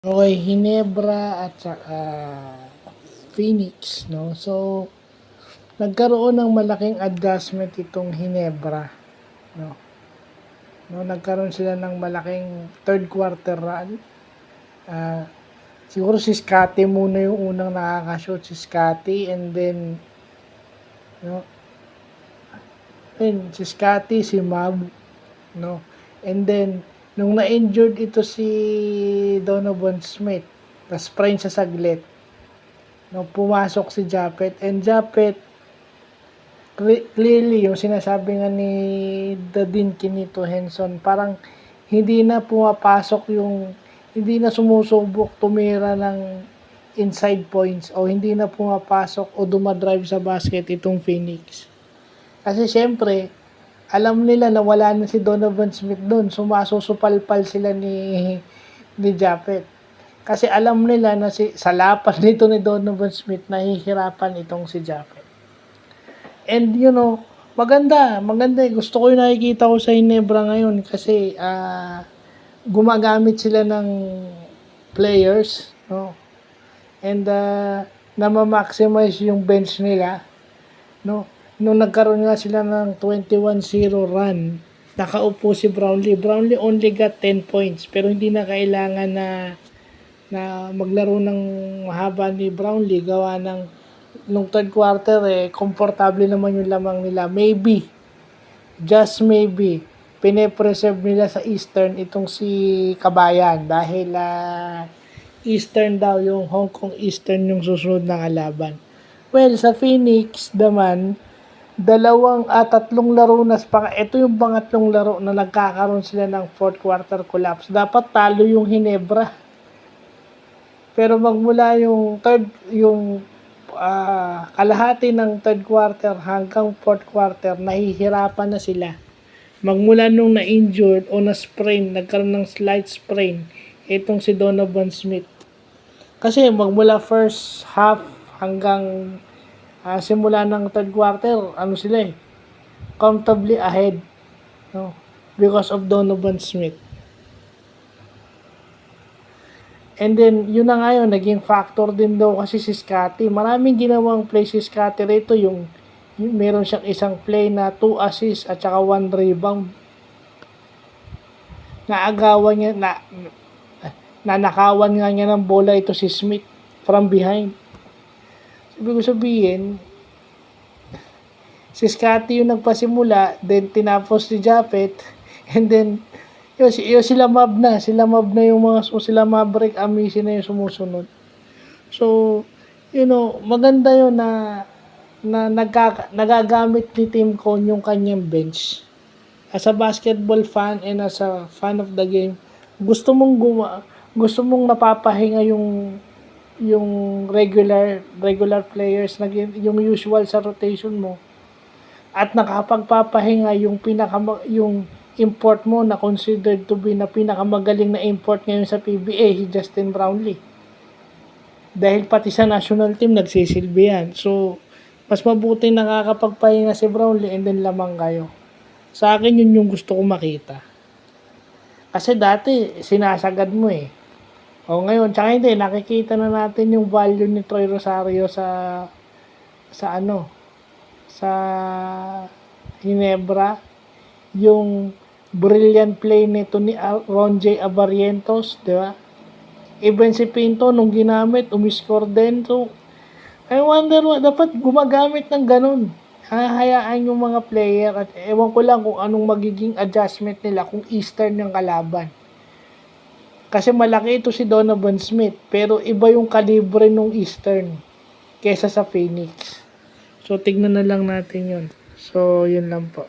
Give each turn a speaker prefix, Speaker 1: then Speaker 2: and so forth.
Speaker 1: Okay, Hinebra at saka Phoenix, no? So, nagkaroon ng malaking adjustment itong Hinebra, no? No, nagkaroon sila ng malaking third quarter run. Siguro si Scotty muna yung unang nakaka-shoot, si Scotty, and then, no? And si Scotty, si Mab, no? And then, nung na-injured ito si Donovan Smith, na-sprain siya saglit, no, pumasok si Japet, and Japet, clearly, yung sinasabi nga ni Dadin Kinito Henson, parang hindi na pumapasok hindi na sumusubok tumira ng inside points o hindi na pumapasok o dumadrive sa basket itong Phoenix. Kasi syempre, alam nila na wala na si Donovan Smith doon. Sumasusupalpal sila ni Japet. Kasi alam nila na sa lapas nito ni Donovan Smith, nahihirapan itong si Japet. And maganda. Gusto ko yung nakikita ko sa Hinebra ngayon kasi gumagamit sila ng players, no? And na-maximize yung bench nila, no? Nung nagkaroon nga sila ng 21-0 run, nakaupo si Brownlee. Brownlee only got 10 points, pero hindi na kailangan na maglaro ng mahaba ni Brownlee, gawa ng nung third quarter, komportable naman yung lamang nila. Maybe, just maybe, pine-preserve nila sa Eastern itong si Kabayan dahil Eastern daw, yung Hong Kong Eastern yung susunod na kalaban. Well, sa Phoenix naman, tatlong laro na ito yung pangatlong laro na nagkakaroon sila ng fourth quarter collapse. Dapat talo yung Hinebra. Pero magmula yung kalahati ng third quarter hanggang fourth quarter, nahihirapan na sila. Magmula nung na-injured o na-sprain, nagkaroon ng slight sprain, itong si Donovan Smith. Kasi magmula first half hanggang simula ng third quarter, sila comfortably ahead, no? Because of Donovan Smith. And then, yun na nga yun, naging factor din daw kasi si Scotty. Maraming ginawang play si Scotty rito, yung meron siyang isang play na 2 assists at saka 1 rebound. Naagawan niya, nanakawan nga niya ng bola ito si Smith from behind. Sabi ko sabihin, si Scotty yung nagpasimula, then tinapos si Japet, and then sila Mab na yung sila Maverick, Amici na yung sumusunod. So, maganda yun na nagagamit ni Tim Cone yung kanyang bench. As a basketball fan and as a fan of the game, gusto mong napapahinga yung regular players, yung usual sa rotation mo, at nakapagpapahinga yung import mo na considered to be na pinakamagaling na import ngayon sa PBA, si Justin Brownlee. Dahil pati sa national team nagsisilbi yan. So, mas mabuti nakakapagpahinga si Brownlee and then lamang kayo. Sa akin yun yung gusto ko makita. Kasi dati sinasagad mo O ngayon, tsaka hindi, nakikita na natin yung value ni Troy Rosario sa Hinebra. Yung brilliant play nito ni Ron J. Abarrientos, di ba? Even si Pinto, nung ginamit, umiscore din. So, I wonder, dapat gumagamit ng ganun. Hahayaan yung mga player at ewan ko lang kung anong magiging adjustment nila kung Eastern yung kalaban. Kasi malaki ito si Donovan Smith, pero iba yung kalibre ng Eastern kesa sa Phoenix. So, tignan na lang natin yun. So, yun lang po.